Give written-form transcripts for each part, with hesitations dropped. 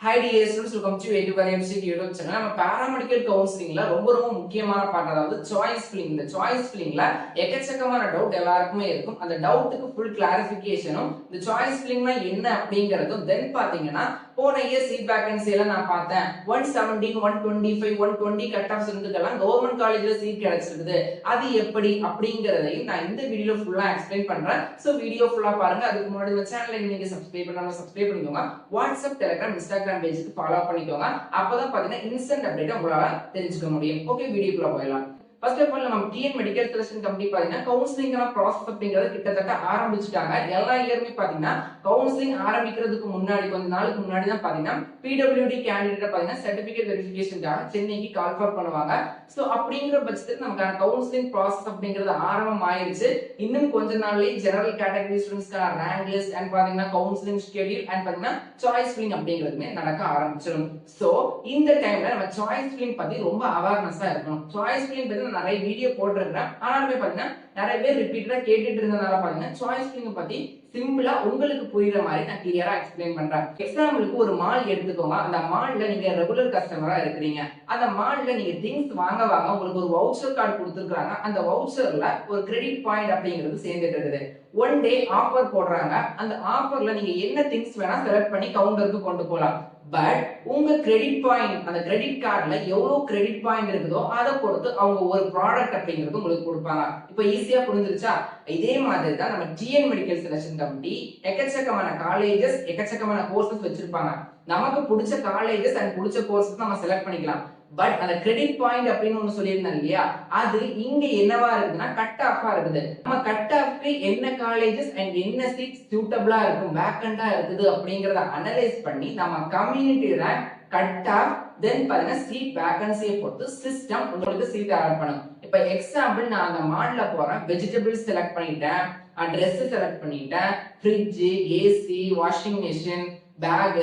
Hi dear students, welcome to A2MC YouTube channel. நம்ம paramedical கவுன்சிலிங்ல ரொம்ப முக்கியமான பார்ட், அதாவது சாய்ஸ் ஃபில்லிங். இந்த சாய்ஸ் ஃபில்லிங்ல எக்கச்சக்கமான டவுட் எல்லாருக்குமே இருக்கும். அந்த டவுட்டுக்கு ஃபுல் கிளாரிஃபிகேஷனும், இந்த சாய்ஸ் ஃபில்லிங்னா என்ன அப்படிங்கறதும், தென் பாத்தீங்கன்னா போன இயர் சீட் வேகன்சி எல்லாம் நான் பார்த்தேன் 117 125 120 கட் ஆஃப் இருந்துக்கெல்லாம் கவர்மெண்ட் காலேஜ்ல சீட் கிடைச்சிருக்குது, அது எப்படி அப்படிங்கறதையும் நான் இந்த வீடியோல ஃபுல்லா எக்ஸ்பிளைன் பண்றேன். சோ வீடியோ ஃபுல்லா பாருங்க. அதுக்கு முன்னாடி இந்த சேனலை நீங்க சப்ஸ்கிரைப் பண்ணிக்கோங்க. வாட்ஸ்அப், டெலிகிராம், இன்ஸ்டாகிராம் பேஜுக்கு ஃபாலோ பண்ணிக்கோங்க. அப்பதான் பாத்தீங்கன்னா இன்ஸ்டன்ட் அப்டேட் உங்களால தெரிஞ்சுக்க முடியும். ஓகே, வீடியோக்குள்ள போயிடலாம். ஃபர்ஸ்ட் ஆஃப் ஆல் நம்ம டிஎன் மெடிக்கல் செலக்ஷன் கமிட்டி பாத்தீங்கன்னா கவுன்சிலிங்கான ப்ராசஸ் அப்படிங்கறது கிட்டத்தட்ட ஆரம்பிச்சுட்டாங்க. எல்லா இயருமே பாத்தீங்கன்னா கவுன்சிலிங் ஆரம்பிக்கிறதுக்கு முன்னாடி கொஞ்ச நாளுக்கு முன்னாடி தான் பாத்தீங்கன்னா பிடபிள்யூடி கேண்டிடேட் பாத்தீங்கன்னா சர்டிபிகேட் வெரிஃபிகேஷனுக்காக சென்னைக்கு கால் ஃபார் பண்ணுவாங்க. சோ அப்படிங்கிற பட்சத்துக்கு நமக்கான கவுன்சிலிங் ப்ராசஸ் அப்படிங்கிறது ஆரம்பம் ஆயிருச்சு. இன்னும் கொஞ்ச நாள்லயே ஜெனரல் கேட்டகரி ஸ்டூடெண்ட்ஸ்க்கான ரேங்க் லிஸ்ட் அண்ட் பாத்தீங்கன்னா கவுன்சிலிங் ஷெட்யூல் அண்ட் பாத்தீங்கன்னா சாய்ஸ் ஃபில்லிங் அப்படிங்கிறதுமே நடக்க ஆரம்பிச்சிடும். சோ இந்த டைம்ல நம்ம சாய்ஸ் ஃபில்லிங் பத்தி ரொம்ப அவேர்னஸா இருக்கணும். சாய்ஸ் ஃபில்லிங் பத்தி நிறைய வீடியோ போட்டிருக்கிறேன். ஆனாலுமே பாத்தீங்கன்னா நிறைய பேர் ரிப்பீட்டடா கேட்டுட்டு இருந்தனால பாத்தீங்கன்னா சாய்ஸ் ஃபில்லிங் பத்தி சிம்பிளா உங்களுக்கு புரியுற மாதிரி நான் கிளியரா எக்ஸ்பிளைன் பண்றேன். எக்ஸாம்பிளுக்கு ஒரு மால் எடுத்துக்கோங்க. அந்த மால்ல நீங்க ரெகுலர் கஸ்டமரா இருக்கிறீங்க. அந்த மால்ல நீங்க திங்ஸ் வாங்க உங்களுக்கு ஒரு வவுச்சர் கார்டு கொடுத்துருக்காங்க. அந்த வவுச்சர்ல ஒரு கிரெடிட் பாயிண்ட் அப்படிங்கிறது சேர்ந்துட்டு இருக்குது. ஒன் டே ஆஃபர் போடுறாங்க. அந்த ஆஃபர்ல நீங்க என்ன திங்ஸ் வேணா செலக்ட் பண்ணி கவுண்டருக்கு கொண்டு போகலாம். பட் உங்க கிரெடிட் பாயிண்ட், அந்த கிரெடிட் கார்டுல எவ்வளவு கிரெடிட் பாயிண்ட் இருக்குதோ அதை பொறுத்து அவங்க ஒரு ப்ராடக்ட் அப்படிங்கிறது உங்களுக்கு கொடுப்பாங்க. இப்ப ஈஸியா புரிஞ்சிருச்சா? இதே மாதிரி தான் நம்ம டிஎன் மெடிக்கல் செலக்ஷன் கமிட்டி எக்கச்சக்கமான காலேஜஸ், எக்கச்சக்கமான கோர்சஸ் வச்சிருப்பாங்க. நமக்கு பிடிச்ச காலேஜஸ் அண்ட் பிடிச்ச கோர்சஸ் நம்ம செலக்ட் பண்ணிக்கலாம். பட் அந்த கிரெடிட் பாயிண்ட் அப்படின்னு ஒண்ணு சொல்லியிருந்தேன் இல்லையா, அது இங்க என்னவா இருக்குதுன்னா கட் ஆஃபா இருக்குது. நம்ம கட் ஆஃப்க்கு என்ன காலேஜஸ் அண்ட் என்ன சீட் சூட்டபிளா இருக்கும், வேக்கண்டா இருக்குது அப்படிங்கறத அனலைஸ் பண்ணி நம்ம கம்யூனிட்டி ரேங்க், கட் ஆஃப், தென் பாத்தீங்கன்னா சீட் வேகன்சியை பொறுத்து சிஸ்டம் உங்களுக்கு சீட் அலாட் பண்ணும். இப்ப எக்ஸாம்பிள் நான் அந்த மால்ல போறேன், வெஜிடபிள்ஸ் செலக்ட் பண்ணிட்டேன், ட்ரெஸ் செலக்ட் பண்ணிட்டேன், fridge, AC, washing machine, bag,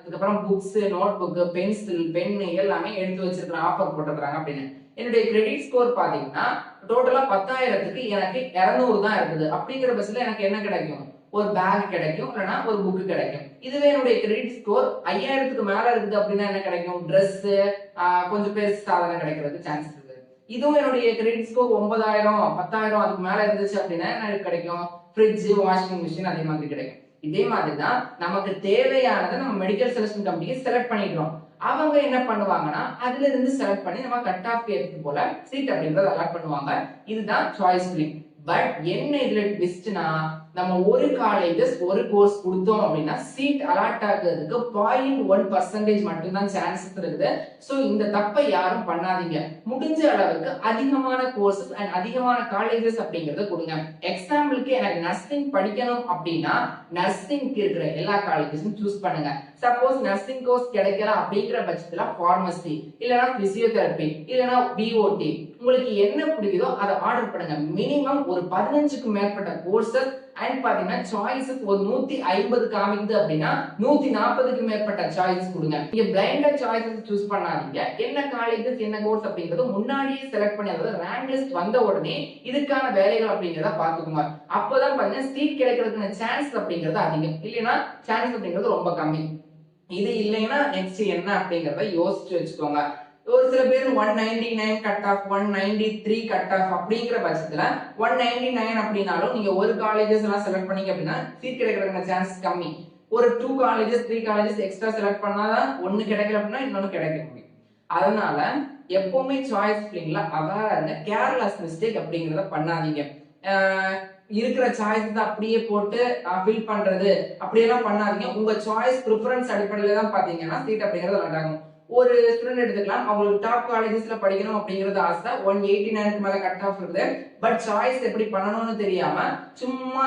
அதுக்கப்புறம் books, notebook, pencil, pen எல்லாமே எடுத்து வச்சிருக்கிறேன், ஆஃபர் போட்டுருக்காங்க அப்படின்னு. என்னுடைய கிரெடிட் ஸ்கோர் பாத்தீங்கன்னா டோட்டலா 10,000க்கு எனக்கு 200 தான் இருக்குது. அப்படிங்கிற பட்சத்துல எனக்கு என்ன கிடைக்கும்? ஒரு பேக் கிடைக்கும், இல்லைன்னா ஒரு புக் கிடைக்கும். இதுவே என்னுடைய கிரெடிட் ஸ்கோர் 5,000க்கு மேல இருக்குது அப்படின்னா என்ன கிடைக்கும்? ட்ரெஸ், கொஞ்சம் பெருசு சாதனை கிடைக்கிறதுக்கு சான்ஸ் இருக்குது. இதுவும் என்னுடைய கிரெடிட் ஸ்கோர் 9,000 10,000 அதுக்கு மேல இருந்துச்சு அப்படின்னா எனக்கு கிடைக்கும் ஃப்ரிட்ஜ், வாஷிங் மிஷின் அதே மாதிரி கிடைக்கும். இதே மாதிரி தான் நமக்கு தேவையானதை நம்ம மெடிக்கல் செலக்ஷன் கமிட்டிக்கு செலக்ட் பண்ணிடுறோம். அவங்க என்ன பண்ணுவாங்கன்னா அதுல இருந்து செலக்ட் பண்ணி நம்ம கட் ஆஃப் ஏற்று போல சீட் அப்படிங்கறத அலாட் பண்ணுவாங்க. இதுதான் சாய்ஸ் ஃபில்லிங். பட் என்ன இதுல ட்விஸ்ட்னா, நம்ம ஒரு காலேஜஸ் ஒரு கோர்ஸ் கொடுத்தோம் அப்படின்னா சீட் அலாட் ஆகிறதுக்கு 0.1% மட்டும்தான் சான்சஸ் இருக்குது. சோ இந்த தப்பை யாரும் பண்ணாதீங்க. முடிஞ்ச அளவுக்கு அதிகமான கோர்சஸ் அண்ட் அதிகமான காலேஜஸ் அப்படிங்கறத கொடுங்க. எக்ஸாம்பிளுக்கு எனக்கு நர்சிங் படிக்கணும் அப்படின்னா நர்சிங்க்கு இருக்கிற எல்லா காலேஜஸும் சூஸ் பண்ணுங்க. சப்போஸ் நர்சிங் கோர்ஸ் கிடைக்கல அப்படிங்கிற பட்சத்துல பார்மசி, இல்லைன்னா பிசியோதெரபி, இல்லைன்னா பிஓடி, உங்களுக்கு என்ன பிடிக்குதோ அதை ஆர்டர் பண்ணுங்க. மினிமம் ஒரு 15க்கு மேற்பட்ட கோர்சஸ் அண்ட் பாத்தீங்கன்னா சாய்ஸஸ் ஒரு 150 காமிக்குது அப்படின்னா 140க்கு மேற்பட்ட சாய்ஸஸ் கொடுங்க. நீங்க பிளைண்டா சாய்ஸஸ் சூஸ் பண்ணாதீங்க. என்ன காலேஜஸ் என்ன கோர்ஸ் அப்படிங்கறது முன்னாடியே செலக்ட் பண்ணி, அதாவது ரேங்க் லிஸ்ட் வந்த உடனே இதுக்கான வேலைகள் அப்படிங்கறத பாத்துக்கோங்க. அப்பதான் பாத்தீங்கன்னா சீட் கிடைக்கிறதுக்கான சான்ஸ் அப்படிங்கறது அதிகம், இல்லைன்னா சான்ஸ் அப்படிங்கிறது ரொம்ப கம்மி. இது இல்லைன்னா நெக்ஸ்ட் என்ன அப்படிங்கறத யோசிச்சு வச்சுக்கோங்க. ஒரு சில பேர் 199 கட் ஆஃப், 193 கட் ஆஃப் அப்படிங்கிற பட்சத்துல 199 அப்படின்னாலும் நீங்க ஒரு காலேஜஸ் எல்லாம் செலக்ட் பண்ணீங்க அப்படின்னா சீட் கிடைக்கிறதுக்கான சான்ஸ் கம்மி. ஒரு 2 காலேஜஸ் 3 காலேஜஸ் எக்ஸ்ட்ரா செலக்ட் பண்ணாதான் ஒன்னு கிடைக்கல அப்படின்னா இன்னொன்னு கிடைக்க முடியும். அதனால எப்பவுமே சாய்ஸ் ஃபில்லிங்ல அவேர்னஸ், கேர்லெஸ் மிஸ்டேக் அப்படிங்கறத பண்ணாதீங்க. இருக்கிற சாய்ஸ் அப்படியே போட்டு ஃபில் பண்றது அப்படியெல்லாம் பண்ணாதீங்க. உங்க சாய்ஸ் ப்ரிஃபரன்ஸ் அடிப்படையில தான் பாத்தீங்கன்னா சீட் அப்படிங்கறது அலாட். ஒரு ஸ்டூடெண்ட் எடுத்துக்கலாம், அவங்களுக்கு டாப் காலேஜஸ்ல படிக்கணும் அப்படிங்கறது ஆசை, 189க்கு மேல கட் ஆஃப் இருக்குது. பட் சாய்ஸ் எப்படி பண்ணணும்னு தெரியாம சும்மா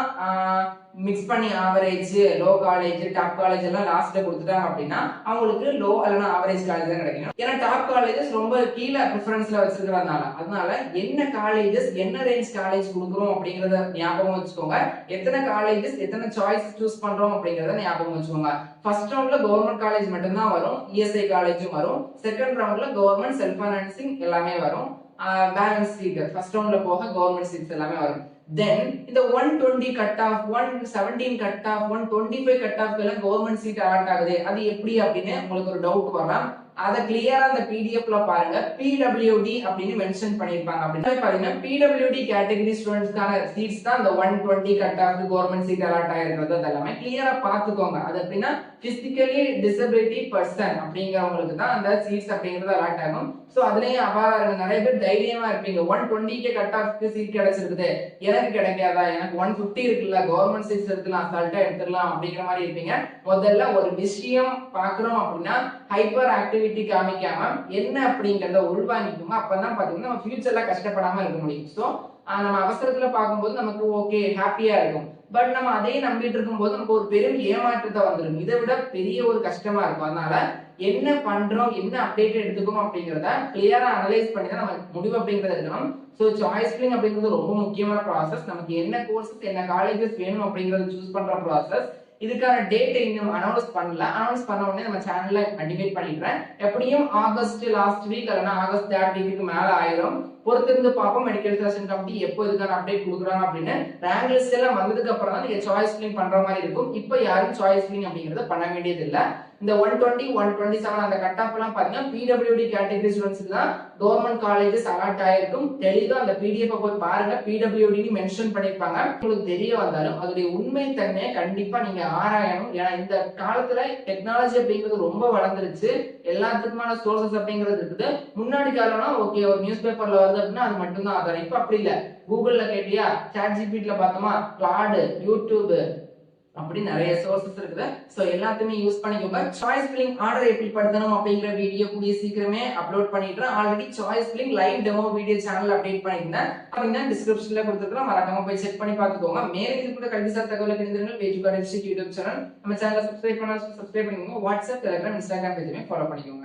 மிக்ஸ் பண்ணி average, low college, top college எல்லாம் லாஸ்ட்ல கொடுத்துட்டாங்க அப்படின்னா அவங்களுக்கு லோ அல்லனா ஆவரேஜ் காலேஜ் தான் கிடைக்கும். ஏன்னா டாப் காலேஜஸ் ரொம்ப கீழே ப்ரிஃபரன்ஸ்ல வச்சிருக்கிறதுனால. அதனால என்ன காலேஜஸ், என்ன ரேஞ்ச் காலேஜ் கொடுக்குறோம் அப்படிங்கறத ஞாபகம் வச்சுக்கோங்க. எத்தனை காலேஜஸ், எத்தனை சாய்ஸ் சூஸ் பண்றோம் அப்படிங்கறத ஞாபகம் வச்சுக்கோங்க. ஃபர்ஸ்ட் ரவுண்ட்ல கவர்மெண்ட் காலேஜ் மட்டும்தான் வரும், இஎஸ்ஐ காலேஜும் வரும். செகண்ட் ரவுண்ட்ல கவர்மெண்ட் செல்ஃப் ஃபைனான்சிங் எல்லாமே வரும். பேலன்ஸ் சீட் ஃபர்ஸ்ட் ரவுண்ட்ல போக கவர்மெண்ட் சீட்ஸ் எல்லாமே வரும். தென் இந்த 120 cut of 117 cut off 125 cut off எல்லாம் கவர்மெண்ட் சீட் அலாட் ஆகுது, அது எப்படி அப்படின்னு உங்களுக்கு ஒரு டவுட் வரலாம். அதை கிளியரா அந்த பிடிஎஃப்ல பாருங்க. பிடபிள்யூடி அப்படின்னு மென்ஷன் பண்ணிருப்பாங்க. அப்படின்னா பாத்தீங்கன்னா பிடபிள்யூடி கேட்டகரி ஸ்டூடெண்ட்ஸ்க்கான சீட்ஸ் தான் அந்த 120 cut off government seat allot ஆயிருக்கிறது. அதெல்லாமே கிளியரா பாத்துக்கோங்க. அது அப்படின்னா பிசிக்கலி டிசபிலிட்டி பர்சன் அப்படிங்கிறவங்களுக்கு தான் அந்த சீட்ஸ் அப்படிங்கிறது அலாட் ஆகும். சோ அதுலயும் நிறைய பேர் தைரியமா இருப்பீங்க. 120 கட் ஆஃப்க்கு சீட் கிடைச்சிருக்குது, எனக்கு கிடைக்காதா, எனக்கு 150 இருக்குல்ல, கவர்மெண்ட் சீட்ஸ் எடுத்துலாம், அசால்ட்டா எடுத்துடலாம் அப்படிங்கிற மாதிரி இருப்பீங்க. முதல்ல ஒரு விஷயம் பாக்குறோம் அப்படின்னா ஹைப்பர் ஆக்டிவிட்டி காமிக்காம என்ன அப்படிங்கறத உள்வாங்கிக்கோங்க. அப்பதான் பாத்தீங்கன்னா நம்ம ஃபியூச்சர்ல கஷ்டப்படாம இருக்க முடியும். சோ நம்ம அவசரத்துல பார்க்கும்போது நமக்கு ஓகே ஹாப்பியா இருக்கும். பட் நம்ம அதே நம்பிட்டு இருக்கும்போது நமக்கு ஒரு பெரும் ஏமாற்றத்தை வந்துடும். இதை விட பெரிய ஒரு கஷ்டமா இருக்கும். அதனால என்ன பண்றோம், என்ன அப்டேட் எடுத்துக்கணும் அப்படிங்கறத கிளியரா அனலைஸ் பண்ணி தான் நம்ம முடிவு அப்படிங்கறத எடுக்கணும். ஸோ சாய்ஸ் ஃபில்லிங் அப்படிங்கிறது ரொம்ப முக்கியமான ப்ராசஸ். நமக்கு என்ன கோர்சஸ் என்ன காலேஜஸ் வேணும் அப்படிங்கறத சூஸ் பண்ற ப்ராசஸ். இதுக்கான டேட் இன்னும் அனௌன்ஸ் பண்ணல. அனௌன்ஸ் பண்ண உடனே நம்ம சேனல்ல அப்டேட் பண்ணிடுறேன். எப்படியும் ஆகஸ்ட் லாஸ்ட் வீக் இல்லைன்னா ஆகஸ்ட் 3rd வீக்கு மேல ஆயிரும். பொறுத்திருந்து பார்ப்போம் மெடிக்கல் செலக்ஷன் கமிட்டி எப்போ இதுக்கான அப்டேட் கொடுக்குறாங்க அப்படின்னு. ரேங்க் லிஸ்ட் எல்லாம் வந்ததுக்கு அப்புறம் தான் நீங்க சாய்ஸ் ஃபில்லிங் பண்ற மாதிரி இருக்கும். இப்போ யாரும் சாய்ஸ் ஃபில்லிங் அப்படிங்கறத பண்ண வேண்டியது இல்ல. இந்த 120 127 அந்த கட் ஆஃப் எல்லாம் பாத்தீங்கன்னா பிடபிள்யூடி கேட்டகரி ஸ்டூடெண்ட்ஸ்க்கு தான் கவர்மெண்ட் காலேஜஸ் அலாட் ஆயிருக்கும். தெளிவா அந்த பிடிஎஃப் போய் பாருங்க. பிடபிள்யூடி மென்ஷன் பண்ணிருப்பாங்க. உங்களுக்கு தெரிய வந்தாலும் அதோட உண்மை தன்மையை கண்டிப்பா நீங்க ஆராயணும். ஏன்னா இந்த காலத்துல டெக்னாலஜி அப்படிங்கிறது ரொம்ப வளர்ந்துருச்சு. எல்லாத்துக்குமான சோர்சஸ் அப்படிங்கிறது இருக்குது. முன்னாடி காலம்னா ஓகே ஒரு நியூஸ் பேப்பர்ல வருது அப்படின்னா அது மட்டும் தான் ஆதாரம். இப்ப அப்படி இல்ல. கூகுள்ல கேட்டியா, சாட் ஜிபிடில பார்த்தோமா, கிளாட், யூடியூப் அப்படி நிறைய சோர்சஸ் இருக்குது. சோ எல்லாத்தையுமே யூஸ் பண்ணிக்கோங்க. சாய்ஸ் ஃபில்லிங் ஆர்டர் எப்படி படுத்தணும் அப்படிங்கிற வீடியோ கூடிய சீக்கிரமே அப்லோட் பண்ணிடுறேன். Already choice filling live demo video channel update பண்ணிருந்தேன். அப்படின்னா டிஸ்கிரிப்ஷன்ல கொடுத்துருக்கோம், மறக்காம போய் செக் பண்ணி பார்த்துக்கோங்க. மேலும் இது கூட கல்விசார் தகவல் தெரிஞ்சிருங்கள். பேஜ் யூடியூப் சேனல் நம்ம சேனலை சப்ஸ்கிரைப் பண்ணிக்கோங்க. வாட்ஸ்அப், டெலிகிராம், இன்ஸ்டாகிராம் பேஜையுமே ஃபாலோ பண்ணிக்கோங்க.